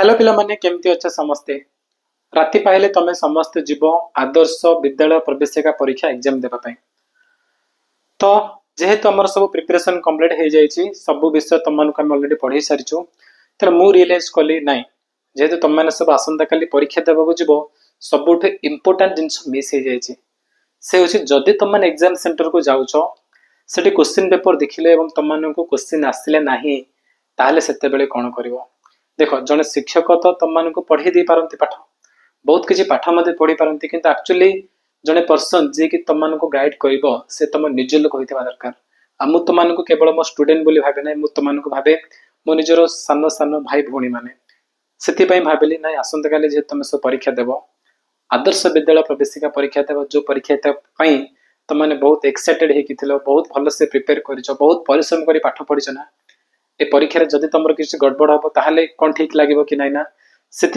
Hello पिला माने केमती अच्छे समस्ते। राति पाइले तमे समस्ते जीव आदर्श विद्यालय प्रवेशिका परीक्षा एग्जाम देबा पई। तो जेहेतु हमर सब प्रिपरेशन कंप्लीट हो जाइछि, सब विषय तुम मानक हम ऑलरेडी पढ़ी सारिछु। तर मु रियलाइज कली नाही, जेहेतु तुम माने सब आसंता काली परीक्षा देबाको जीवो, सबुठ इंपोर्टेंट जिंस मिस हो जाइछि। से होछि जदि तुम माने एग्जाम सेंटर को जाउछो, सेठी क्वेश्चन पेपर देखिले एवं तुम मानक क्वेश्चन आसिले नाही, ताले सेते बेले कोन करिवो। देखो जने शिक्षक तो तुम मानक पढ़ी दे पारंती पाठ, बहुत किसी पाठ मध्य पढ़ी पारंती, किंतु एक्चुअली जने पर्सन जे कि तुम मानक गाइड करिवो से तुम निज लोक होइतबा दरकार। आ मु तुम मानक केवल मो स्टूडेंट बोली भाबे नै, मु तुम मानक भाबे मो निजरो सानो सानो भाई भौणी माने। सेति पई भाबिली नै आसंता काले जे तुम सब परीक्षा देबो, आदर्श विद्यालय प्रवेशिका परीक्षा देबो, जो परीक्षा पई तुम माने बहुत एक्साइटेड हे किथिलो, बहुत भलो से प्रिपेयर करिसो, बहुत परिश्रम करी पाठ पढिसो ना। ए परीक्षा जदि तुमर किसी गड़बड़ हम ताहले कौन ठीक लगे कि नाई ना। से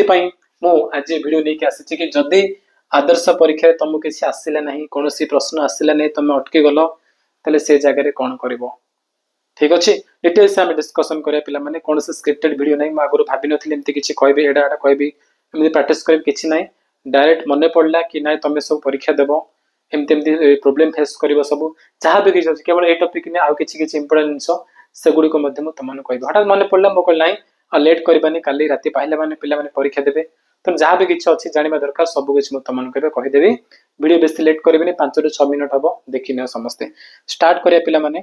मु आज वीडियो लेके आसी कि जदि आदर्श परीक्षा तुमको किसी आसला ना, कौन प्रश्न आसला नहीं, तुम अटकी गल, ताले से जगह कौन कर। ठीक अच्छे, डिटेल्स आम डिस्कसन करा पिला माने, कौन से स्क्रिप्टेड वीडियो नहीं। आगुरी भाभी नी एमती किसी कहबी एडा एडा कहबी एमती प्राक्टिस कर किसी ना, डायरेक्ट मन पड़ा कि ना तुम सब परीक्षा देव, एमती एमती प्रोब्लेम फेस कर सब जहाँ भी किसी केवल ये टपिक नहीं, आउ किसी इंपोर्टेंट जिनस सेगुड़िक तुमने कह हठात मन पड़ा मो कह ना लेट करवानी, काली राति पाइले मैंने पिला परीक्षा देवे। तो जहाँ भी किसी अच्छी जानवा दरकार सब किसी तुमको कहीदेवी। वीडियो बेसी लेट करी 5 ରୁ 6 मिनट हम देखी ना समस्ते। स्टार्ट करिया पिला माने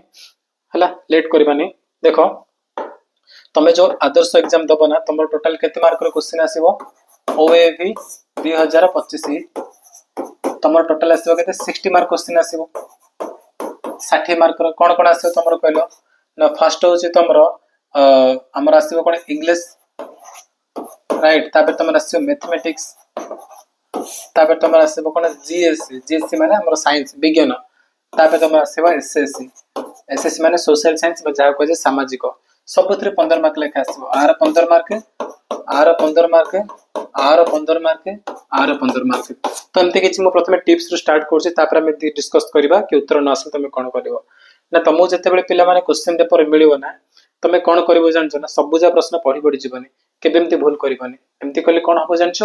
हला, लेट करवानी। देखो तुम्हें जो आदर्श एग्जाम दब ना, तुम टोटाल केते मार्क रो क्वेश्चन आसीबो। ओएवी 2025 तुम टोटाल आसीबो केते 60 मार्क क्वेश्चन आसीबो। 60 मार्क रो कोन कोन आसीबो तुमरो कहलो ना। फर्स्ट होची तुमरो हमर आसीबो कोन इंग्लिश, राइट। तापर तुमर आसीबो मैथमेटिक्स, तापर तुमर आसीबो कोन जीएससी, जीएससी माने हमर साइंस विज्ञान। तापर तुमर आसीबो एसएससी, एसएससी माने सोशल साइंस बजा को जे सामाजिक। सबथरे 15 मार्क लेखा आसीबो। आर 15 मार्क, आर 15 मार्क, आर 15 मार्क, आर 15 मार्क। तो एमते किछि मो प्रथमे टिप्स रो स्टार्ट करछि, तापर हम डिस्कस करबा कि उत्तर न आसे तुम कोन करबो ना। तुमको जते बेले पिला माने क्वेश्चन पेपर मिलियो ना, तुम कौन कर जानछ ना, सबुजा प्रश्न पढ़ी पढ़ी जीवनी, केबेमती भूल करबनी। एमती कले कौन हम जानछ,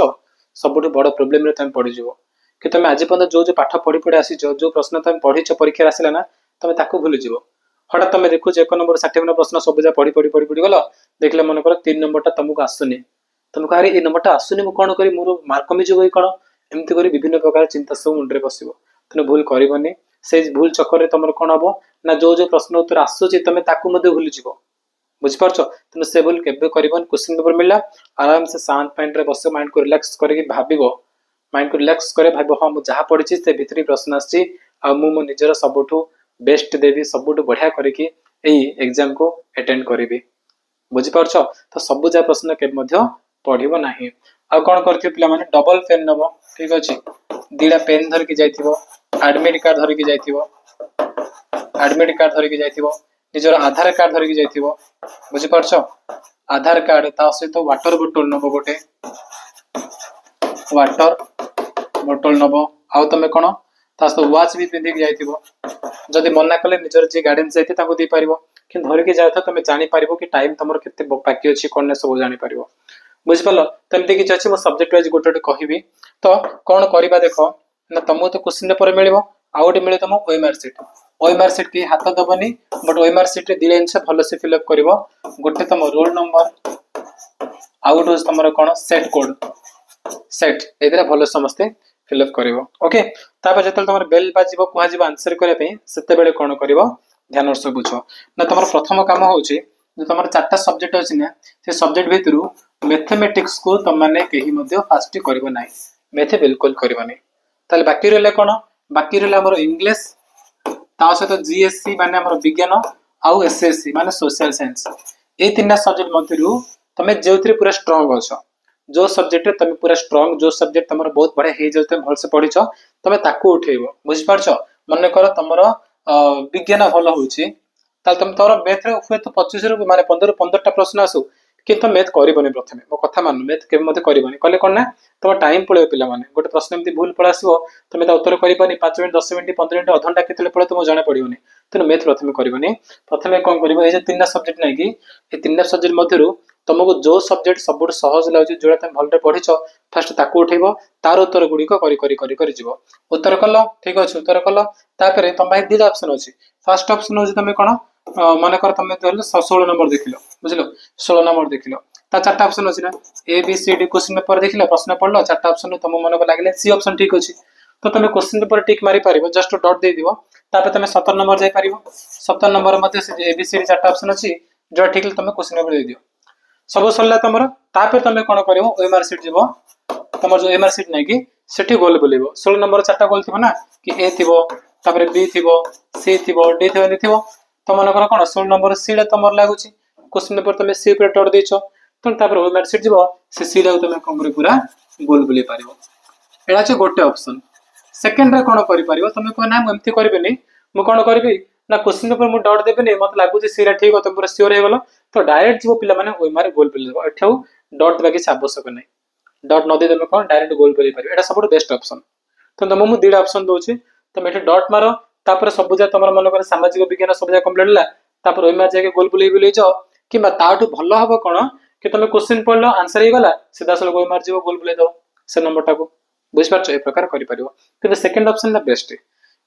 सबुठ बड़ प्रोब्लेम रे तुम पड़ी जीवो। कि तुम आज पर्यंत जो जो पाठ पढ़ी पढ़ी आसीछ, जो प्रश्न तुम पढ़ीछ परीक्षा आसिला ना, तुम ताकू भूली जीवो। हठात तुम देखुछ 1 नंबर 60 नंबर प्रश्न सबुजा पढ़ी पढ़ी पढ़ी पढ़ी गल, देखले मन कर 3 नंबरटा तुमको आसुनी, तुम कह ए नंबरटा आसुनी, मु कौन करी, मोर मार्क कमी जीवो कौन, एमती करी विभिन्न प्रकार चिंता सब मुंडरे बसिबो। तुम भूल करबनी। से भूल चक्कर रे तुमर कौन हम ना, जो जो प्रश्न उत्तर आसुची तुम ताकू मध्य भूली जीवो। बुझिपारछ, तुम से भूल केबे करबन। क्वेश्चन पेपर मिलला आराम से शांत माइंड रे बस, माइंड को रिलैक्स करके भाबिबो, माइंड को रिलैक्स करे भाबिबो हां मु जहा पढिछि से भितरी प्रश्न आछि, आ मु मो निजर सबुठु बेस्ट देबी, सबुठु बढ़िया करके एई एग्जाम को अटेंड करबी। बुझिपारछ, तो सबु जा प्रश्न के मध्य पढिबो नाही। आ कोन करथियो पिला माने, डबल पेन नबो। ठीक अछि, दीडा पेन धर के जाइथिबो, एडमिट कार्ड धर के जाइथिबो, एडमिट कार्ड धर के जाइथिबो, निजर आधार कार्ड धर के जाइथिबो। बुझि पारछ, आधार कार्ड ता सहित वाटर बोतल नबो, गोटे वाटर बोतल नबो। आउ तमे कोन ता सहित वॉच भी पिंधि के जाइथिबो। जदि मना कले निजर जे गार्डन जाइते ताको दे पारिबो, कि धर के जायथा तमे जानि पारिबो कि टाइम तमरो केते बाकी अछि, कोन ने सब जानि पारिबो। बुझि पालो, तमते कि अछि मो सब्जेक्ट वाइज गोटे गोटे कहिबी। तो कोन करिबा देखो ना, तमो तो क्वेश्चन पेपर मिलिबो, आ गोटे मिले तमो ओएमआर सीट। ओएमआर सीट के हाथ दबनी, बट ओएमआर सीट रे दिले इनसे भलो से फिलअप करिवो। गोटे तम रोल नंबर, आ गोटे तमरो कोन सेट कोड, सेट एदरा भलो समस्ते फिलअप करिवो। ओके, तापर जतल तमर बेल बाजिबो, कुहा जिवो आंसर करे पे, सेते बेले कोन करिवो ध्यान से बुझो ना। तमर प्रथम काम होउची, जे तमर चारटा सब्जेक्ट अछि ना, से सब्जेक्ट भितरु मैथमेटिक्स को तुम माने केही मध्ये फास्ट करिवो नाही, मैथ बिल्कुल करिवो नाही। ताले बाकी रहले कोन, बाकी रहले हमर इंग्लिश, ता सहित जीएससी माने हमर विज्ञान, आउ एसएससी माने सोशल साइंस। ए तीनटा सब्जेक्ट मध्यरु तमे जेउथरे पूरा स्ट्रांग अछो, जो सब्जेक्ट तमे पूरा स्ट्रांग, जो सब्जेक्ट तमर बहुत बढिया हे जे तमे भल से पढिछो, तमे ताको उठेइबो। बुझि पारछो, मन कर तमर विज्ञान भलो होउची, ताल तम तोर मैथ रे हुए तो 25 रु माने 15 टा प्रश्न आसु, କିନ୍ତୁ मैथ करबनी प्रथमे मो कथा मान मैथ के मते करबनी कले कोन ना तुम टाइम पळे पिला माने गोटे प्रश्न एमती भूल पळे आसीबो तुम ता उत्तर करबनी 5 मिनिट 10 मिनिट 15 मिनिट अधंटा केतले पळे तुम जाने पड़िबनी तेनु मैथ प्रथमे करबनी प्रथमे कोन करबो ए जे तीनटा सब्जेक्ट नै कि ए तीनटा सब्जेक्ट मध्यरु तुमको जो सब्जेक्ट सबुठ सहज लागुची जोडा तुम भलरे पढिछ फर्स्ट ताकू उठेबो तार उत्तर गुडी को करी जिवो उत्तर कल ठीक अछि उत्तर कल तापरे तुम भाई दीटा ऑप्शन अछि फर्स्ट ऑप्शन होजी तुम कोन माने कर तुम 16 नंबर देखिलो बुझिलो 16 नंबर देखिलो ता चारटा ऑप्शन अछि ना A B C D question paper देखिलो प्रश्न पढलो चारटा ऑप्शन तुम मन को लागले सी ऑप्शन ठीक अछि तो तुम क्वेश्चन पेपर टिक मारी पारिबो जस्ट डॉट दे दिबो तापरे तुम 17 नंबर जाय पारिबो 17 नंबर मध्ये से ए बी सी डी चारटा ऑप्शन अछि जो ठीक तुम क्वेश्चन पेपर दे दियो सब सरला तुमरो तापरे तुम कोन करिवो ओएमआर शीट जीवो तुमर जो एमआर शीट नै कि सेठी गोल बोलिबो 16 नंबर चारटा गोल थिबो ना कि ए थिबो तापरे बी थिबो सी थिबो डी थिबो नि थिबो तो मन कोन 16 नंबर सी ला तुमर लागुची क्वेश्चन पेपर तुम सी पे डॉट देछो तो तापरे ओएमआर शीट जीवो से सी ला तुम कोन पूरा गोल बोली पारिबो एला छ गोटे ऑप्शन सेकंड रे कोन करि पारिबो तुम को ना एमती करबेनी मु कोन करबी ना क्वेश्चन पेपर मु डॉट देबेनी मत लागुची सी ला ठीक हो तुम पूरा श्योर हे गेलो तो डायरेक्ट जीवो पिला माने ओएमआर गोल बोली देबो एठाउ डॉट बाकी आवश्यक नै डॉट न दे तुम कोन डायरेक्ट गोल बोली पारिबो एटा सबुठ बेस्ट ऑप्शन तो तुम मु दीडा ऑप्शन दोची तुम एठी डॉट मारो तापर सब जा तमर मन करे सामाजिक विज्ञान सब जा कंप्लीट होला तापर ओइमा जाके गोल बोली जाओ किबा ताटू भलो हबो कोन कि तुम क्वेश्चन पढलो आंसर हे गला सीधा सल गोल मार जीवो गोल बोले दो से नंबर टाको बुझ पारछ ए प्रकार करि परिबो कि सेकंड ऑप्शन ला बेस्ट है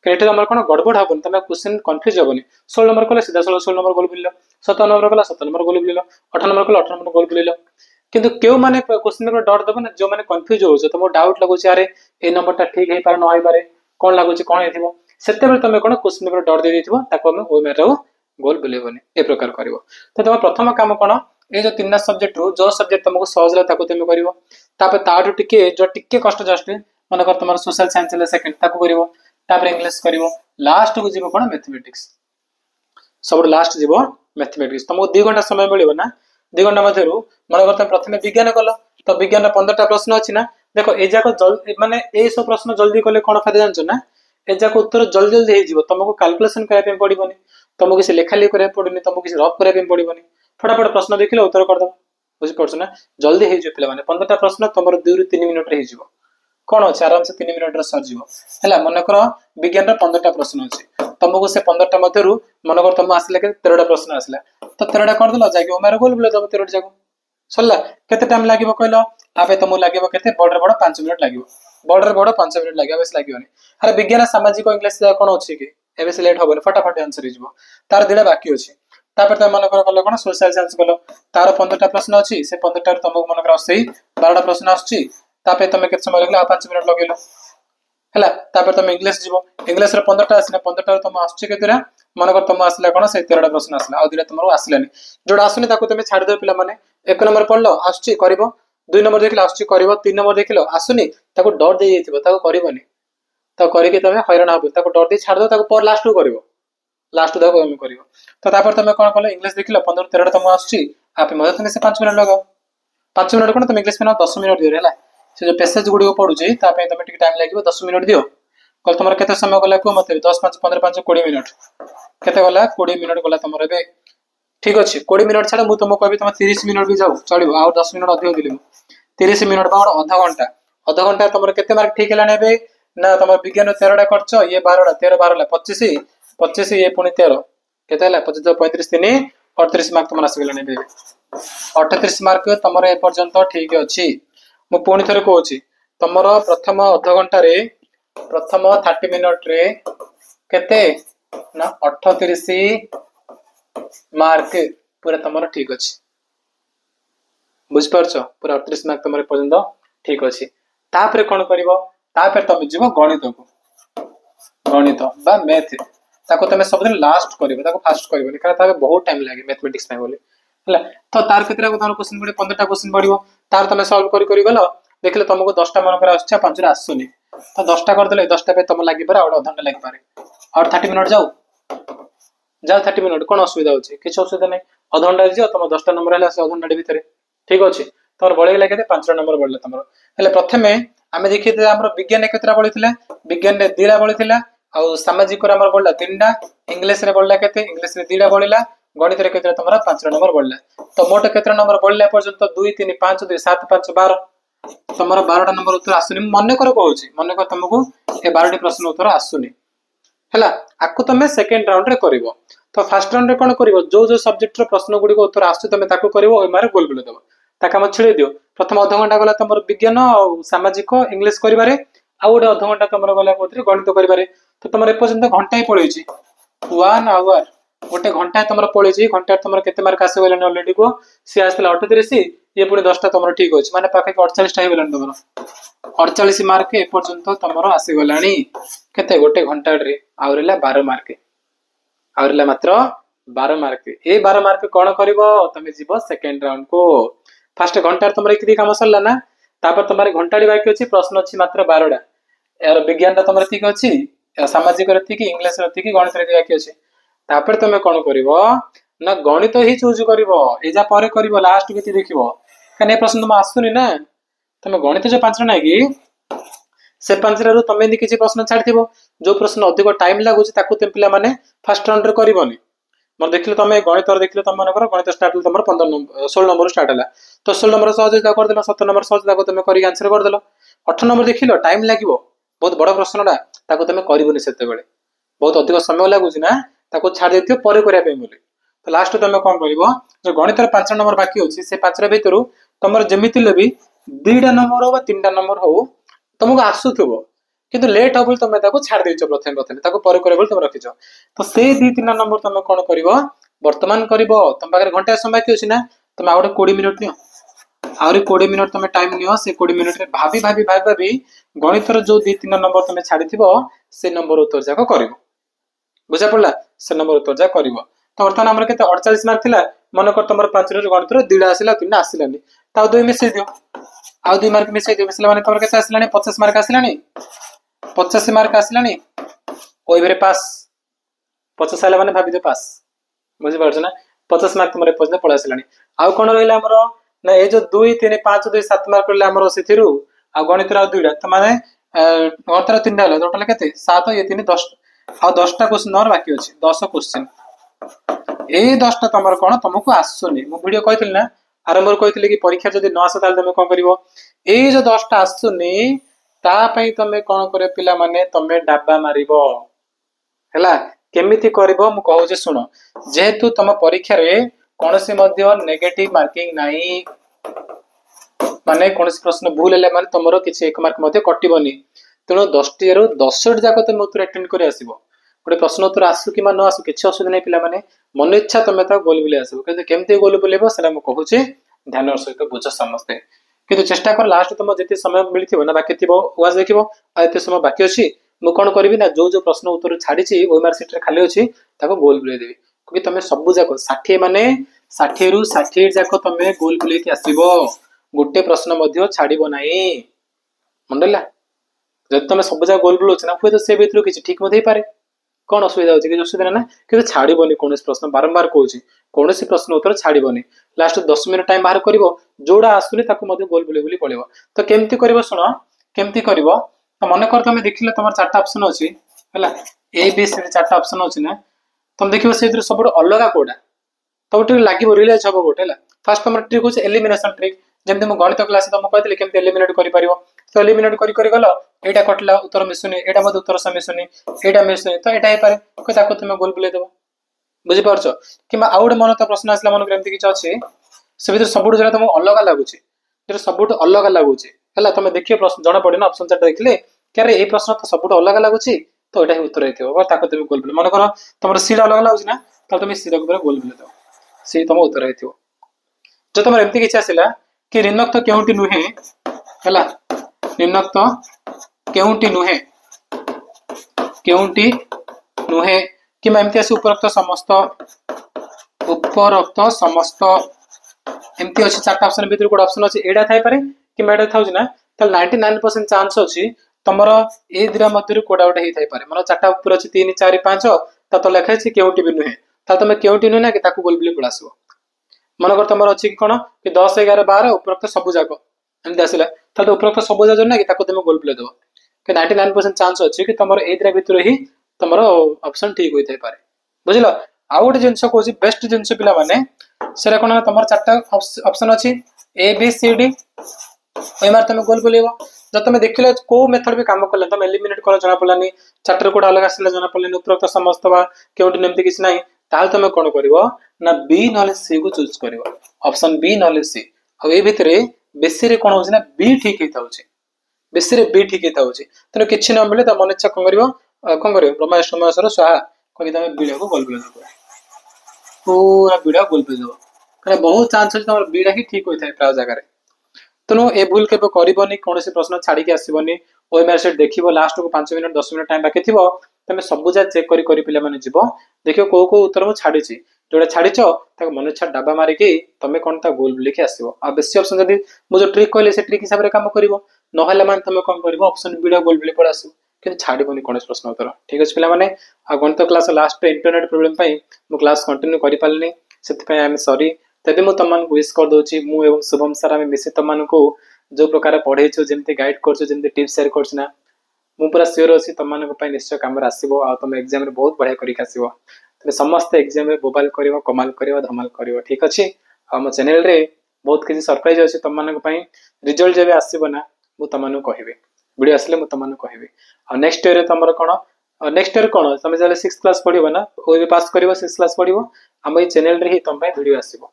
क्रेडिट हमर कोन गड़बड़ हबन तुम क्वेश्चन कंफ्यूज हबनी 16 नंबर कले सीधा सल 16 नंबर गोल बोलिलो 17 नंबर कला 17 नंबर गोल बोलिलो 18 नंबर कला 18 नंबर गोल बोलिलो किंतु केउ माने क्वेश्चन नंबर डॉट दबो ना जो माने कंफ्यूज हो छ तुम डाउट लागो छ अरे ए नंबर ता ठीक हे पारे न होई पारे कोन लागो छ कोन हेथिबो सेते बेले तुम कोन क्वेश्चन नंबर डॉट दे देथिबो ताको हम ओ मेरा गोल बोलेबनी ए प्रकार करिवो तो तुम प्रथम काम कोन ए जो तीनटा सब्जेक्ट रो जो सब्जेक्ट तुमको सहज ला ताको तुम करिवो तापर ताटू टिके जो टिके कष्ट जस्ट मन कर तुम सोशल साइंस ले सेकंड ताको करिवो तापर इंग्लिश करिवो लास्ट को जीवो कोन मैथमेटिक्स सब लास्ट जीवो मैथमेटिक्स तुमको 2 घंटा समय मिलिबो ना 2 घंटा मध्यरु मन कर तुम प्रथमे विज्ञान कल तो विज्ञान 15टा प्रश्न अछि ना देखो ए जाको जल्दी माने ए सब प्रश्न जल्दी कले कोन फायदा जानछो ना ए जाको उत्तर जल्दी जल्दी हे जीवो तुमको कैलकुलेशन करै पे पड़िबोनी तुमको किसी लेखा लिख करै पड़िनी तुमको किसी रफ करै पे पड़िबोनी फटाफट प्रश्न देखिले उत्तर कर दो बुझि पड़छ ना जल्दी हे जो पिला माने 15टा प्रश्न तमर 2 रु 3 मिनिट रे हे जीवो कोन अछि आराम से 3 मिनिट रे सर जीवो हला मन कर विज्ञान रे 15टा प्रश्न अछि तुमको से 15टा मध्यरु मन कर तुम आसले के 13टा प्रश्न आसला तो 13टा कर देलो जाके ओ मेरा गोल बोले दबो 13टा जाको सरला केते टाइम लागिवो कहलो आबे तुम लागिवो केते बड़ 5 मिनिट लागिवो बड़ 5 मिनिट लागिवो बेस लागिवोनी अरे विज्ञान सामाजिक इंग्लिश कोन अछि कि एबे से लेट होबो फटाफट आंसर हे जीवो तार दिले बाकी अछि तापर तुम मन कर कलो कोन सोशल साइंस कलो तार 15टा प्रश्न अछि से 15टा तुमको मन कर सही 12टा प्रश्न आछि तापर तुम केते समय लागला 5 मिनिट लगेलो हला तापर तुम इंग्लिश जीवो इंग्लिश रे 15टा आसिना 15टा तुम आछि केतेरा मन कर तुम आसला कोन से 13टा प्रश्न आसला आ दिले तुमरो आसलानी जोडा आसुनी ताको तुम छाड़ दे पिला माने 1 नंबर पढलो आछि करबो 2 नंबर देखिलो आछि करबो 3 नंबर देखिलो आसुनी ताको डॉट दे जेथिबो ताको करबोनी तो करिके तुम हैरान हबो ताको डॉट दे छाड़ दो ताको पर लास्ट को करबो लास्ट दाको हम करिवो तो तापर तुम कोन कलो इंग्लिश देखिलो 15 13 तुम आछि आपे मदद तुम से 5 मिनिट लगाओ 5 मिनिट कोन तुम इंग्लिश में 10 मिनिट दियो हला से जो पैसेज गुडी को पढुची ता पे तुम टिक टाइम लागिवो 10 मिनिट दियो कल तुमर केते समय गला को मते 10 5 15 5 20 मिनिट केते गला 20 मिनिट गला तुमर बे ठीक अछि 20 मिनिट छाड़ मु तुमको कहबी तुम 30 मिनिट भी जाऊ चलिबो आ 10 मिनिट अधिक दिलिमु 30 मिनिट बाड आधा घंटा तुमर केते मार्क ठीक हला नेबे ना तुम विज्ञान 13टा करछ ये 12टा 13 12 ला 25 25 ये पुनी 13 केते हला 25 35 3 38 मार्क तुम आसी गेला नेबे 38 मार्क तुमर ए पर्यंत ठीक अछि मु पुनी थरे कहूची तुमर प्रथम आधा घंटा रे प्रथम 30 मिनिट रे केते ना 38 मार्क पूरा तुमर ठीक अछि बुझ परछ पूरा 38 मार्क तुमर पर्यंत ठीक अछि तापर कोन करिवो तापर तुम जीवो गणित को गणित बा मैथ ताको तुम सब दिन लास्ट करिवो ताको फास्ट करिवो कारण ताके बहुत टाइम लागे मैथमेटिक्स में बोले हला तो तार केतरा को तुम क्वेश्चन पड़े 15टा क्वेश्चन पड़िवो तार तुम सॉल्व करि गलो देखले तुमको 10टा मन पर आछा 5 रा आसुनी तो 10टा कर देले 10टा पे तुम लागि पारे और आधा घंटा लागि पारे और 30 मिनिट जाऊ 30 मिनिट कोन असुविधा होची किछ असुविधा नै आधा घंटा जियो तुम 10टा नंबर हला से आधा घंटा भीतर ठीक अछि तोर बळे लागे 5टा नंबर बढ़ले तुमरो हले प्रथमे आमे देखिते हमर विज्ञान केतरा बळिथिला विज्ञान रे 2टा बळिथिला आ सामाजिक रे हमर बळला 3टा इंग्लिश रे बळला केते इंग्लिश रे 2टा बळिला गणित रे केते तमरा 5 नंबर बढ़ला तो मोट केते नंबर बढ़ला पर्यंत 2 3 5 2 7 5 12 तमरा 12टा नंबर उत्तर आसुनी मन कर कहूची मन कर तुमको ए 12टी प्रश्न उत्तर आसुनी हैला आकु तमे सेकंड राउंड रे करिवो तो फर्स्ट राउंड रे कोन करिवो जो जो सब्जेक्ट रो प्रश्न गुडी को उत्तर आसु तमे ताकू करिवो ओइ मारे गोल बुले देबो ता काम छिड़े दियो प्रथम आधा घंटा गला तमर विज्ञान और सामाजिक इंग्लिश करिबारे आ गोटे अध घंटा तमर गला कोथरे गणित करिबारे तो तमर ए पर्यंत घंटा ही पळेची 1 आवर गोटे घंटा तमर पळेची घंटा तमर केते मार्क आसे गेलन ऑलरेडी को सी आसला 38 ये पुणी 10टा तमर ठीक होची माने पाखे 48 टा हेलन तमर 48 मार्क ए पर्यंत तमर आसे गलानी केते गोटे घंटा रे आवरेला 12 मार्क आवरेला मात्र 12 मार्क ए 12 मार्क कोन करबो तमे जीवो सेकंड राउंड को फर्स्ट घंटा तमर किती काम सरला ना तापर तमरे घंटाडी बाकी अछि प्रश्न अछि मात्र 12टा यार विज्ञान ता तमर ठीक अछि सामाजिक रति की इंग्लिश रति की गणित रति बाकी अछि तापर तमे कोन करबो ना गणित ही चूज करबो एजा पारे करबो लास्ट किती देखिबो कने प्रश्न तुम आसुनी ना तमे गणित जो 5 ना की से 5 रु तमे किछि प्रश्न छाड़थिबो जो प्रश्न अधिक टाइम लागुछि ताकू ते पिला माने फर्स्ट राउंड रे करबोनी मन देखिले तमे गणित और देखिले तमे मन कर गणित स्टार्ट तमर 15 नंबर 16 नंबर स्टार्ट हला तो 16 नंबर सहज दा कर देलो 17 नंबर सहज दा को तमे करी आंसर कर देलो 18 नंबर देखिलो टाइम लागिवो बहुत बड़ प्रश्नडा ताको तमे करबोनी सेते बेले बहुत अधिक समय लागुछि ना ताको छाड़ देतियो परे करिया पे बोली तो लास्ट तमे कोन करबो जो गणित रे 5 नंबर बाकी होछि से 5 रे भीतरु तमर जेमिति लेबी 2टा नंबर हो बा 3टा नंबर हो तुमको आसुथबो किंतु लेट हो बोल तमे ताको छाड़ देइछो प्रथम ताको परे करे बोल तुम रखिछो तो से 2-3 नंबर तमे कोन करबो वर्तमान करबो तुम पाखरे घंटा समय बाकी होछि ना तमे आउडे 20 मिनिट नियो आउरी 20 मिनिट तमे टाइम नियो से 20 मिनिट रे भाबी गणित रो जो 2-3 नंबर तमे छाड़िथिबो से नंबर उत्तर जाको करबो बुझा पड़ला से नंबर उत्तर जा करबो तो वर्तमान हमर केते 48 मार्क थिला मन कर तमर 5 रो गणित रो 2टा आसिला 3टा आसिलानी ता 2 मिसे दियो आ 2 मार्क मिसे दियो मिसला माने तमर केते आसिलानी 50 मार्क आसिलानी 85 मार्क आसिलानी ओइ बेरे पास 50 आला माने भाबी दे पास बुझि पारछ ना 50 मार्क तमरे पजने पळा आसिलानी आ कोन रहिला हमर ना ए जो 2 3 5 2 7 मार्क ले हमर सेथिरु आ गणित रो 2टा त माने गणित रो 3टा हला टोटल केते 7 ये 3 10 आ 10टा क्वेश्चन और बाकी अछि 10 क्वेश्चन ए 10टा तमर कोन तुमको आसुनी मो वीडियो कहथिल ना आरंभ कहथिले कि परीक्षा जदी न आसे ताल तमे कोन करिवो ए जो 10टा आसुनी ता पई तमे कोन करे पिला माने तमे डाबा मारिबो हैला केमिति करिवो मु कहू जे सुनो जेहेतु तम परीक्षा रे कोनसे मध्य नेगेटिव मार्किंग नाही माने कोनसे प्रश्न भूल हेले माने तमरो किछि 1 मार्क मध्य कटिबोनी तेणु 10 टी रु 10 जाक तुम उत्तर अटेंड कर आसो गोटे प्रश्न उत्तर आसु कि न आसु किसी असुविधा नहीं पे मैंने मन इच्छा तुम गोल बुले आसो कि केमती गोल बुलेब से मुझे ध्यान सहित बुझ समस्ते कि चेष्टा कर लास्ट तुम जिते समय मिली ना बाकी थी वाज देख आते समय बाकी अच्छी मुझे कौन करी ना जो जो प्रश्न उत्तर छाड़ी ओएमआर सीट खाली अच्छी गोल बुले देवी क्योंकि तुम सब जाक 60 माने 60 रु 60 जाक तुम गोल बुले आसो गोटे प्रश्न छाड़ब ना मंडला जब तुम सब जगह गोल बुलाऊच ना हुए तो से भीतर किसी ठीक मत पारे कौन असुविधा होची कि असुविधा ना कि छाड़बनी कौन प्रश्न बारंबार कहूँ कौन प्रश्न उत्तर छाड़बनी लास्ट 10 मिनिट टाइम बाहर कर जोड़ा आसुनी गोल बुले बुले पड़ो तो केमती कर शुण केमती कर तो मन कर तुम देखिले तुम 4टा ऑप्शन अच्छी है ए बी सी 4टा ऑप्शन अच्छी ना तुम देखो से सब अलग कोड़ा तुम तो लगे रियलाइज हम गोटे है फास्ट तुम ट्रिक हूँ एलिमिनेशन ट्रिक जमी मुझे गणित क्लास तुमको कहते केमती एलिमिनेट कर तो एलिमिनेट कर गल एटा कटला उत्तर मिसुनी एटा मत उत्तर से मिसुनी एटा मिसुनी तो एटा पारे ताको तुम गोल बुले देबो बुझी पारछ कि आउ गोटे मन तो प्रश्न आसला मन एमती किछ अछि से भीतर सबुठ जरा तुमको अलग लागुछि जे सबुठ अलग लागुछि हला तुम देखियो प्रश्न जणा पड़े ना ऑप्शन 4 देखले क्यारे ए प्रश्न तो सबुठ अलग लागुछि तो एटा ही उत्तर हेतियो और ताको तुम गोल बुले मन कर तुमर सीधा अलग लागुछि ना तो तुम सीधा ऊपर गोल बुले दो से तुम उत्तर हेतियो जो तुम एमती किछ आसला कि ऋणक तो केउटी नुहे हला ऋणक तो केउटी नुहे कि एमती आसी उपरोक्त समस्त एमती अच्छी 4टा ऑप्शन भीतर गोटे ऑप्शन अच्छी एटा थाई पारे कि एटा थाउछि ना त 99% चांस अछि तमरो ए दिरा मध्यरु कोडा गोटे हेई थाई पारे माने 4टा ऊपर अछि 3 4 5 त तो लिखा अछि केउटी भी नुहे त तमे केउटी नुहे ना कि ताकू गोल बुले पळासबो मन कर तमरो अछि कि कोन कि 10 11 12 उपरोक्त सब जाको एमती आसिला तो उपरोक्त सब जाजो ना कि ताको तुम गोल बुले देबो कि 99% चांस अछि कि तमरो ए दिरा भीतर ही तमरो ऑप्शन ठीक होई थाई पारे बुझिलो आउ गोटे जिनस कहूँ बेस्ट जिनस पिला माने सेटा कोन तुम चारटा ऑप्शन अछि ए बी सी डी ओएमार तुम गोल बुलेबो जब तुम देखिल को मेथड भी काम कले तुम एलिमिनेट कर जना पड़लानी चार्टर कोड अलग आसला जना पड़लानी उपरोक्त समस्त बा केउटी नेमति किछ नाही ताल तुम कोन करिवो ना बी नले सी को चूज करिवो ऑप्शन बी नले सी आ ए भितरे बेसी रे कोन होछ ना बी ठीक हेता होछ बेसी रे बी ठीक हेता होछ तने किछ न मिले त मन इच्छा कोन करिवो ब्रह्माष्टमसर स्वाहा कोइ तमे बीड़ा को गोल बुले दो पूरा बीड़ा गोल बुले दो कारण बहुत चांस अछि तमर बीड़ा ही ठीक होइथाय प्राय जगह रे तेणु ए भूल के करनी कौन प्रश्न छाड़ी आसबनी ओएमआर सेट देख लास्ट को 5 मिनट 10 मिनट टाइम बाकी थी तुम सब जा चेक कर पे जीव देख कौ कौ उत्तर मुझे छाड़ी जोटा छाड़ीच मन इच्छा डाबा मारिकी तुम कौन गोल बुलिकी आसो आ बेसी ऑप्शन जब मुझे ट्रिक कहली से ट्रिक हिसाब से कम कर ना तुम कौन कर ऑप्शन बीड़ा गोल बुले पड़ा आसो कि छाड़बनी कौन प्रश्न उत्तर ठीक अच्छे पे गणित क्लास लास्ट इंटरनेट प्रोब्लेम मुझे क्लास कंटिन्यू कर पारे से आई एम सॉरी तबे मु तुम विश कर दूची मु एवं शुभम सर आम मिसे तुम जो प्रकार पढ़ेचु जमी गाइड करमी टिप्स सेयार करना मु पूरा सियोर अच्छी तुम निश्चय कम आसो आ तुम एग्जाम बहुत बढ़िया करके तेज समस्त एग्जाम बोबाल कर कमाल कर धमाल कर ठीक अच्छे आम चैनल रे बहुत किसी सरप्राइज अच्छे तुम रिजल्ट जब आसबना मुझे तुमको कहि वीडियो आसले मुझे तुमको कहि नेक्स्ट ईयर तुम कौन नेक्स्ट ईयर कौन तुम जो 6th क्लास पढ़ो ना ओ पास कर 6th क्लास पढ़ो आम ये चैनल रे ही तुम वीडियो आसो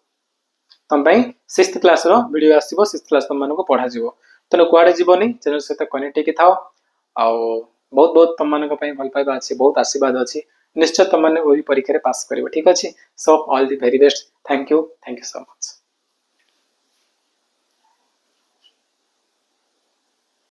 तुम 6th क्लास वीडियो आसो 6th क्लास तुमको पढ़ा तेणु कुआड़े जीवनी चैनल सहित कनेक्ट होगी था बहुत बहुत तुम भल पाइबा अच्छी बहुत आशीर्वाद अच्छी निश्चय तुमने परीक्षा पास कर ठीक अच्छे so all the very best thank you so much.